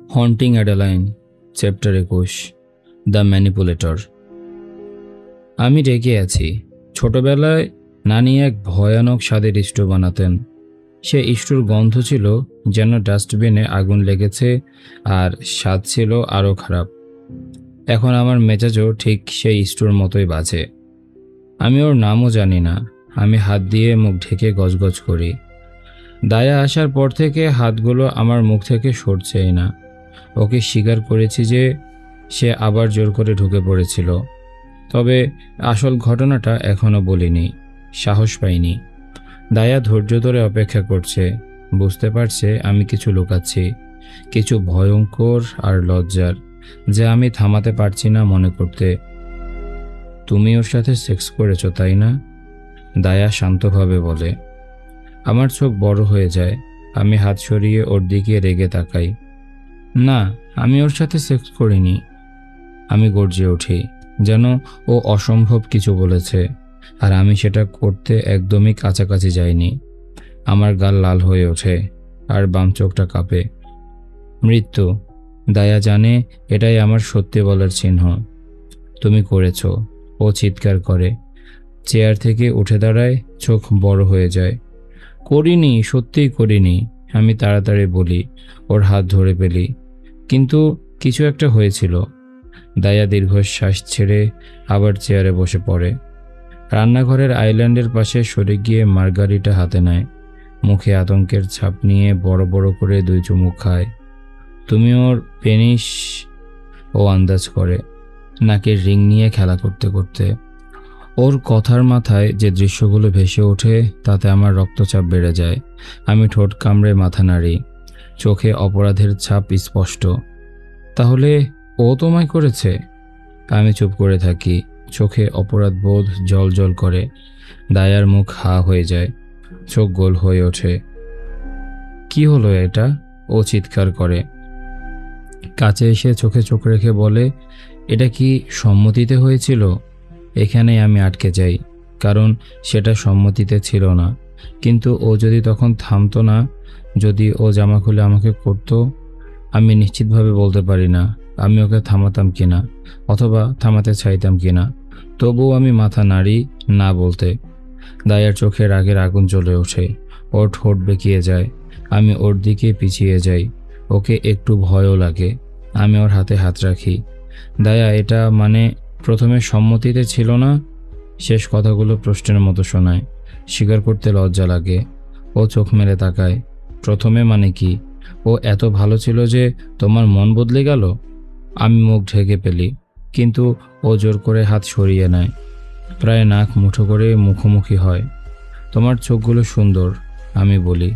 Haunting Adeline, chapter 21, the manipulator. আমি রেগে আছি। ছোটবেলায় নানি এক ভয়ানক স্বাদের ইস্টু বানাতেন। সে ইস্টুর গন্ধ ছিল যেন ডাস্টবিনে আগুন লেগেছে, আর স্বাদ ছিল আরও খারাপ। এখন আমার মেজাজও ঠিক সেই ইস্টুর মতোই বাজে। আমি ওর নামও জানি না। আমি হাত দিয়ে মুখ ঢেকে গজগজ করি। দায়া আসার পর থেকে হাতগুলো আমার মুখ থেকে সরছেই না। ওকে স্বীকার করেছি যে সে আবার জোর করে ঢুকে পড়েছিল, তবে আসল ঘটনাটা এখনও বলিনি, সাহস পাইনি। দায়া ধৈর্য ধরে অপেক্ষা করছে, বুঝতে পারছে আমি কিছু লুকাচ্ছি, কিছু ভয়ঙ্কর আর লজ্জার, যা আমি থামাতে পারছি না মনে করতে। তুমি ওর সাথে সেক্স করেছো, তাই না? দায়া শান্তভাবে বলে। আমার চোখ বড় হয়ে যায়। আমি হাত সরিয়ে ওর দিকে রেগে তাকাই। না, আমি ওর সাথে সেক্স করিনি। আমি গর্জে উঠি, যেন ও অসম্ভব কিছু বলেছে, আর আমি সেটা করতে একদমই কাছাকাছি যাইনি। আমার গাল লাল হয়ে ওঠে, আর বাম চোখটা কাঁপে। মৃত্যু। দায়া জানে এটাই আমার সত্যি বলার চিহ্ন। তুমি করেছো। ও চিৎকার করে, চেয়ার থেকে উঠে দাঁড়ায়, চোখ বড় হয়ে যায়। করিনি, সত্যিই করিনি। আমি তাড়াতাড়ি বলি, ওর হাত ধরে ফেলি। কিন্তু কিছু একটা হয়েছিল। দায়া দীর্ঘশ্বাস ছেড়ে আবার চেয়ারে বসে পড়ে। রান্নাঘরের আইল্যান্ডের পাশে সরে গিয়ে মার্গারিটা হাতে নেয়। মুখে আতঙ্কের ছাপ নিয়ে বড় বড় করে 2 চুমুক খায়। তুমি ওর পেনিস? ও আন্দাজ করে, নাকের রিং নিয়ে খেলা করতে করতে। ওর কথার মাথায় যে দৃশ্যগুলো ভেসে ওঠে তাতে আমার রক্তচাপ বেড়ে যায়। আমি ঠোঁট কামড়ে মাথা নাড়ি, চোখে অপরাধের ছাপ স্পষ্ট। তাহলে ও তোমায় করেছে? আমি চুপ করে থাকি, চোখে অপরাধ বোধ জল জল করে। দায়ার মুখ হা হয়ে যায়, চোখ গোল হয়ে ওঠে। কি হলো এটা? ও চিৎকার করে। কাছে এসে চোখে চোখ রেখে বলে, এটা কি সম্মতিতে হয়েছিল? এখানেই আমি আটকে যাই, কারণ সেটা সম্মতিতে ছিল না। কিন্তু ও যদি তখন থামতো না, যদি ও জামা খুলে আমাকে করতো, আমি নিশ্চিতভাবে বলতে পারি না আমি ওকে থামাতাম কিনা, অথবা থামাতে চাইতাম কিনা। তবুও আমি মাথা নাড়ি না বলতে। দায়ার চোখে রাগের আগুন জ্বলে ওঠে। ওর ঠোঁট বেঁকিয়ে যায়। আমি ওর দিকে পিছিয়ে যাই। ওকে একটু ভয়ও লাগে। আমি ওর হাতে হাত রাখি। দায়া, এটা মানে প্রথমে সম্মতিতে ছিল না? শেষ কথাগুলো প্রশ্নের মতো শোনায়। স্বীকার করতে লজ্জা লাগে। ও চোখ মেলে তাকায়। প্রথমে মানে কি? ও এত ভালো ছিল যে তোমার মন বদলে গেল? আমি মুখ ঢেকে ফেলি, কিন্তু ও জোর করে হাত সরিয়ে নেয়। প্রায় নাক মুঠো করে মুখোমুখি হয়। তোমার চোখগুলো সুন্দর, আমি বলি।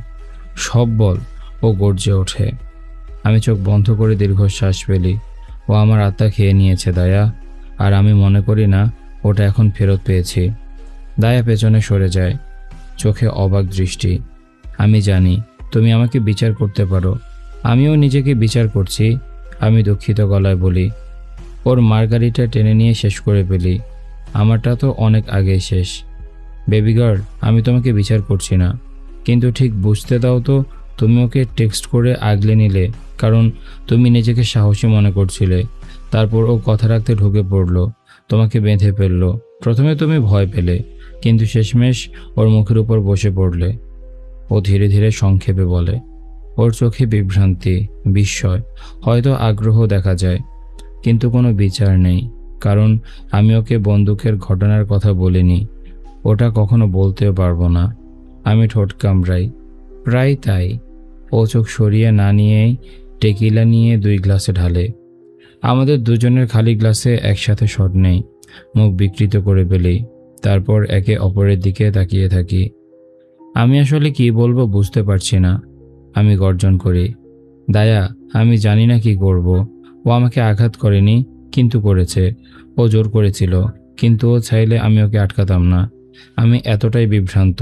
সব বল। ও গর্জে ওঠে। আমি চোখ বন্ধ করে দীর্ঘশ্বাস ফেলি। ও আমার আত্মা খেয়ে নিয়েছে দায়া, আর আমি মনে করি না ওটা এখন ফেরত পেয়েছি। দায়া পেছনে সরে যায়, চোখে অবাক দৃষ্টি। আমি জানি তুমি আমাকে বিচার করতে পারো, আমিও নিজেকে বিচার করছি। আমি দুঃখিত গলায় বলি। ওর মার্গারিটা টেনে নিয়ে শেষ করে ফেলি। আমারটা তো অনেক আগেই শেষ। বেবি গার্ল, আমি তোমাকে বিচার করছি না, কিন্তু ঠিক বুঝতে দাও তো, তুমি ওকে টেক্সট করে আগলে নিলে কারণ তুমি নিজেকে সাহসী মনে করছিলে। তারপর ও কথা রাখতে ঢুকে পড়লো, তোমাকে বেঁধে ফেললো। প্রথমে তুমি ভয় পেলে, কিন্তু শেষমেশ ওর মুখের উপর বসে পড়লে। ও ধীরে ধীরে সংক্ষেপে বলে। ওর চোখে বিভ্রান্তি, বিস্ময়, হয়তো আগ্রহ দেখা যায়, কিন্তু কোনো বিচার নেই। কারণ আমি ওকে বন্দুকের ঘটনার কথা বলিনি। ওটা কখনো বলতেও পারবো না। আমি ঠোঁট কামড়াই। প্রায় তাই। ও চোখ সরিয়ে না নিয়েই টেকিলা নিয়ে 2 গ্লাসে ঢালে। আমাদের দুজনের খালি গ্লাসে একসাথে শট নেই। মুখ বিকৃত করে ফেলি। তারপর একে অপরের দিকে তাকিয়ে থাকি। আমি আসলে কি বলবো বুঝতে পারছি না। আমি গর্জন করি, দায়া, আমি জানি না কি করব। ও আমাকে আঘাত করেনি, কিন্তু করেছে। ও জোর করেছিল, কিন্তু ও চাইলে আমি ওকে আটকাতাম না। আমি এতটাই বিভ্রান্ত,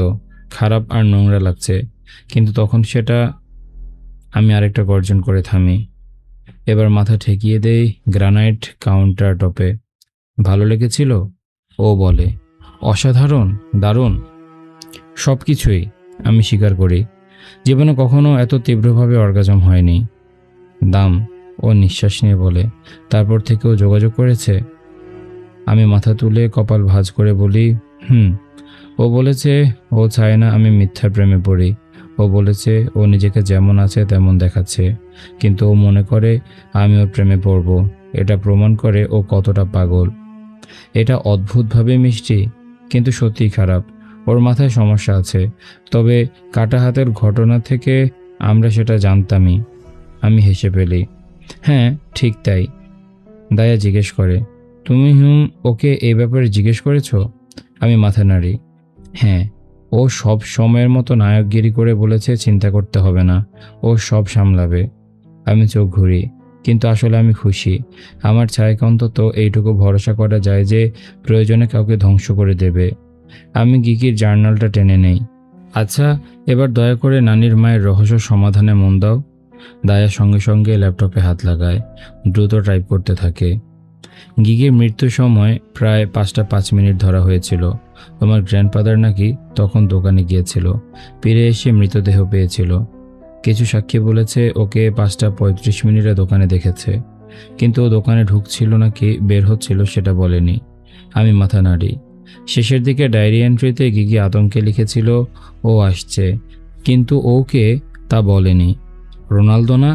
খারাপ আর নোংরা লাগছে, কিন্তু তখন সেটা। আমি আরেকটা গর্জন করে থামি। এবার মাথা ঠেকিয়ে দেই গ্রানাইট কাউন্টার টপে। ভালো লেগেছিল? ও বলে। অসাধারণ, দারুণ, সব কিছুই। আমি স্বীকার করি, জীবনে কখনো এত তীব্রভাবে অর্গাজম হয়নি। দাম, ও নিঃশ্বাস নিয়ে বলে, তারপর থেকে ও যোগাযোগ করেছে? আমি মাথা তুলে কপাল ভাঁজ করে বলি, হুম। ও বলেছে ও চায় না আমি মিথ্যার প্রেমে পড়ি। ও বলেছে ও নিজেকে যেমন আছে তেমন দেখাচ্ছে, কিন্তু ও মনে করে আমি ওর প্রেমে পড়ব। এটা প্রমাণ করে ও কতটা পাগল। এটা অদ্ভুতভাবে মিষ্টি, কিন্তু সত্যিই খারাপ। ওর মাথায় সমস্যা আছে, তবে কাটা হাতের ঘটনা থেকে আমরা সেটা জানতামই। আমি হেসে ফেলি। হ্যাঁ, ঠিক তাই। দায়া জিজ্ঞেস করে, তুমি ওকে এই ব্যাপারে জিজ্ঞেস করেছো? আমি মাথা নাড়ি। হ্যাঁ, ও সব সময়ের মতো নায়কগিরি করে বলেছে চিন্তা করতে হবে না, ও সব সামলাবে। আমি চোখ ঘুরি, কিন্তু আসলে আমি খুশি। আমার ছায়াকে অন্তত এইটুকু ভরসা করা যায় যে প্রয়োজনে কাউকে ধ্বংস করে দেবে। আমি গিকির জার্নালটা টেনে নেই। আচ্ছা, এবার দয়া করে নানির মায়ের রহস্য সমাধানে মন দাও। দায়া সঙ্গে সঙ্গে ল্যাপটপে হাত লাগায়, দ্রুত টাইপ করতে থাকে। গিগির মৃত্যুর সময় প্রায় 5টা 5 মিনিট ধরা হয়েছিল। তোমার গ্র্যান্ডফাদার নাকি তখন দোকানে গিয়েছিল, ফিরে এসে মৃতদেহ পেয়েছিল। কিছু সাক্ষী বলেছে ওকে 5টা 35 মিনিটে দোকানে দেখেছে, কিন্তু ও দোকানে ঢুকছিল নাকি বের হচ্ছিল সেটা বলেনি। আমি মাথা নাড়ি। শেষের দিকে ডায়েরি এন্ট্রিতে গিগি আতঙ্কে লিখেছিল ও আসছে, কিন্তু ওকে তা বলেনি। রোনালদো না?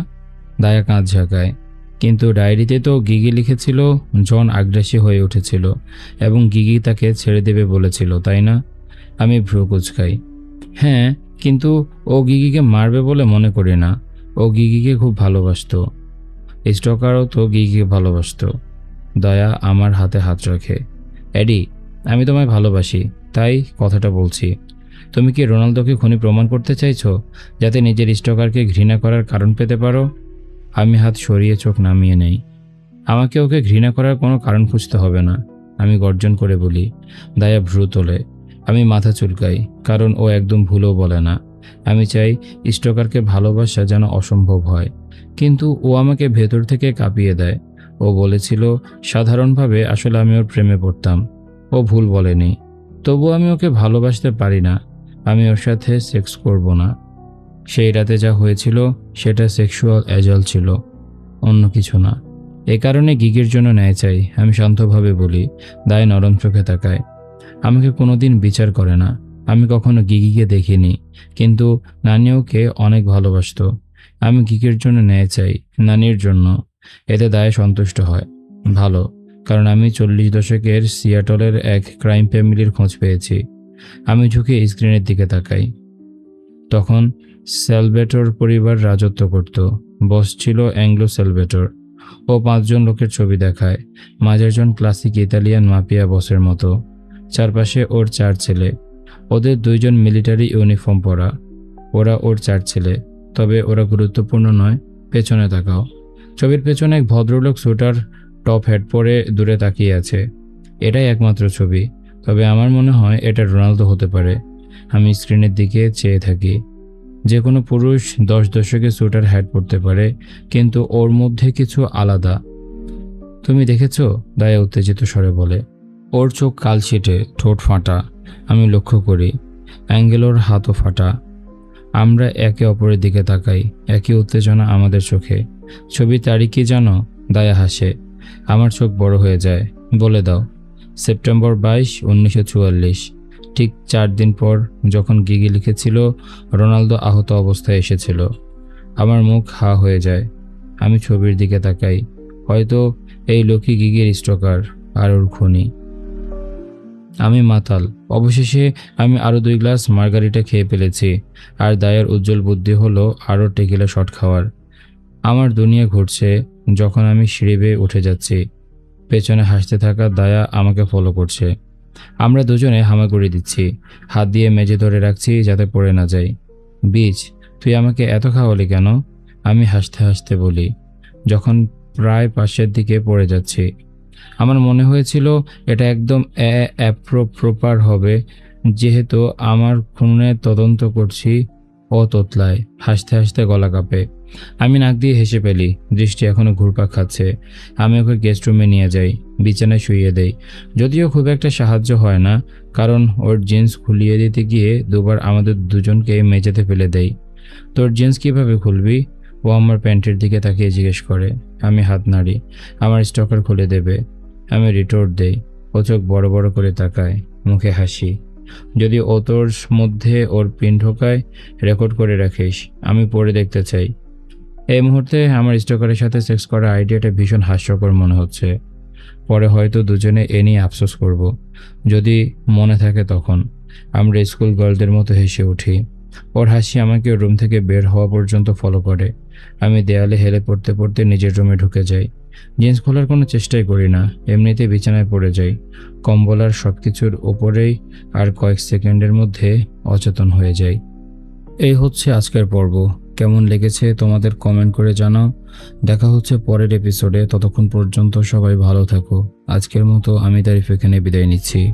দায়া কাঁধ ঝাঁকায়। কিন্তু ডায়েরিতে তো গিগি লিখেছিল জন আগ্রাসী হয়ে উঠেছিল এবং গিগি তাকে ছেড়ে দেবে বলেছিল, তাই না? আমি ভ্রু কুঁচকাই। হ্যাঁ, কিন্তু ও গিগিকে মারবে বলে মনে করি না। ও গিগিকে খুব ভালোবাসতো। স্টকারও তো গিগিকে ভালোবাসতো। দয়া আমার হাতে হাত রাখে। এডি, আমি তোমায় ভালোবাসি, তাই কথাটা বলছি। তুমি কি রোনালদোকে খুনি প্রমাণ করতে চাইছো, যাতে নিজের স্টকারকে ঘৃণা করার কারণ পেতে পারো? আমি হাত সরিয়ে চোখ নামিয়ে নেই। আমাকে ওকে ঘৃণা করার কোনো কারণ খুঁজতে হবে না, আমি গর্জন করে বলি। দায়া ভ্রু তোলে। আমি মাথা চুলকাই, কারণ ও একদম ভুলও বলে না। আমি চাই স্টকারকে ভালোবাসা যেন অসম্ভব হয়, কিন্তু ও আমাকে ভেতর থেকে কাঁপিয়ে দেয়। ও বলেছিল সাধারণভাবে আসলে আমি ওর প্রেমে পড়তাম। ও ভুল বলেনি। তবু আমি ওকে ভালোবাসতে পারি না। আমি ওর সাথে সেক্স করব না। সেই রাতে যা হয়েছিল সেটা সেক্সুয়াল অ্যাজাল ছিল, অন্য কিছু না। এ কারণে গিগের জন্য ন্যায় চাই, আমি শান্তভাবে বলি। দায় নরম চোখে তাকায়। আমাকে কোনোদিন বিচার করে না। আমি কখনো গিগিকে দেখিনি, কিন্তু নানি ওকে অনেক ভালোবাসতো। আমি গিগের জন্য ন্যায় চাই, নানির জন্য। এতে দায় সন্তুষ্ট হয়। ভালো, কারণ আমি 40 দশকের সিয়াটলের এক ক্রাইম ফ্যামিলির খোঁজ পেয়েছি। আমি ঝুঁকে স্ক্রিনের দিকে তাকাই। তখন স্যালভেটর পরিবার রাজত্ব করত। বস ছিল অ্যাংলো স্যালভেটর। ও 5জন লোকের ছবি দেখায়, মাঝের জন ক্লাসিক ইতালিয়ান মাফিয়া বসের মতো। চারপাশে ওর 4 ছেলে, ওদের 2জন মিলিটারি ইউনিফর্ম পরা। ওরা ওর 4 ছেলে, তবে ওরা গুরুত্বপূর্ণ নয়। পেছনে তাকাও। ছবির পেছনে এক ভদ্রলোক সোয়েটার টপ হ্যাট পরে দূরে তাকিয়ে আছে। এটাই একমাত্র ছবি, তবে আমার মনে হয় এটা রোনালদো হতে পারে। আমি স্ক্রিনের দিকে চেয়ে থাকি। যে কোনো পুরুষ 10 দশকে সোয়েটার হ্যাট পরতে পারে, কিন্তু ওর মধ্যে কিছু আলাদা। তুমি দেখেছো? দায়া উত্তেজিত স্বরে বলে। ওর চোখ কালশিটে, ঠোঁট ফাটা। আমি লক্ষ্য করি অ্যাঙ্গেলোর হাতও ফাটা। আমরা একে অপরের দিকে তাকাই, একই উত্তেজনা আমাদের চোখে। ছবির তারিখ কি জানো? দায়া হাসে। আমার চোখ বড় হয়ে যায়। বলে দাও। সেপ্টেম্বর 22, 1944। ঠিক 4 দিন পর, যখন গিগি লিখেছিল রোনালদো আহত অবস্থায় এসেছিল। আমার মুখ হা হয়ে যায়। আমি ছবির দিকে তাকাই। হয়তো এই লোকই গিগির স্টকার আর ওর খুনি। আমি মাতাল। অবশেষে আমি আরও 2 গ্লাস মার্গারিটা খেয়ে ফেলেছি, আর দায়ের উজ্জ্বল বুদ্ধি হলো আরও টেকিলা শট খাওয়ার। আমার দুনিয়া ঘুরছে যখন আমি সিঁড়ি বেয়ে উঠে যাচ্ছি। পেছনে হাসতে থাকা দায়া আমাকে ফলো করছে। আমরা দুজনে হামাগুড়ি দিচ্ছি, হাত দিয়ে মেজে ধরে রাখছি যাতে পড়ে না যাই। বীজ, তুই আমাকে এত খাওয়ালি কেন? আমি হাসতে হাসতে বলি, যখন প্রায় পাশের দিকে পড়ে যাচ্ছি। আমার মনে হয়েছিল এটা একদম প্রপার হবে, যেহেতু আমার খুনের তদন্ত করছি। ও তোতলায়, হাসতে হাসতে গলা কাঁপে। আমি নাক দিয়ে হেসে ফেলি। দৃষ্টি এখনো ঘুরপাক খাচ্ছে। আমি ওকে গেস্ট রুমে নিয়ে যাই, বিছানায় শুইয়ে দেই। যদিও খুব একটা সাহায্য হয় না, কারণ ওর জিন্স খুলিয়ে দিতে গিয়ে দুবার আমাদের দুজনকে মেঝেতে ফেলে দেই। তোর জিন্স কিভাবে খুলবি? ও আমার প্যান্টের দিকে তাকিয়ে জিজ্ঞেস করে। আমি হাত নাড়ি, আমার স্টকার খুলে দেবে। আমি রিটোর্ট দেই। ও চোখ বড় বড় করে তাকায়, মুখে হাসি। যদি ও তোর মধ্যে ওর পিন ঢোকায়, রেকর্ড করে রাখিস, আমি পড়ে দেখতে চাই। এই মুহূর্তে আমার স্টকারের সাথে সেক্স করার আইডিয়াটা ভীষণ হাস্যকর মনে হচ্ছে। পরে হয়তো দুজনে এ নিয়ে আফসোস করব, যদি মনে থাকে তখন। আমরা স্কুল গার্লদের মতো হেসে উঠি। ওর হাসি আমাকে ওর রুম থেকে বের হওয়া পর্যন্ত ফলো করে। আমি দেয়ালে হেলে পড়তে পড়তে নিজের রুমে ঢুকে যাই। জিন্স খোলার কোনো চেষ্টাই করি না, এমনিতেই বিছানায় পড়ে যাই, কম্বল আর সব কিছুর ওপরেই, আর কয়েক সেকেন্ডের মধ্যে অচেতন হয়ে যাই। এই হচ্ছে আজকের পর্ব। কেমন লেগেছে তোমাদের কমেন্ট করে জানাও। দেখা হচ্ছে পরের এপিসোডে, ততক্ষণ পর্যন্ত সবাই ভালো থাকো। আজকের মতো আমি তারিফ এখানে বিদায় নিচ্ছি।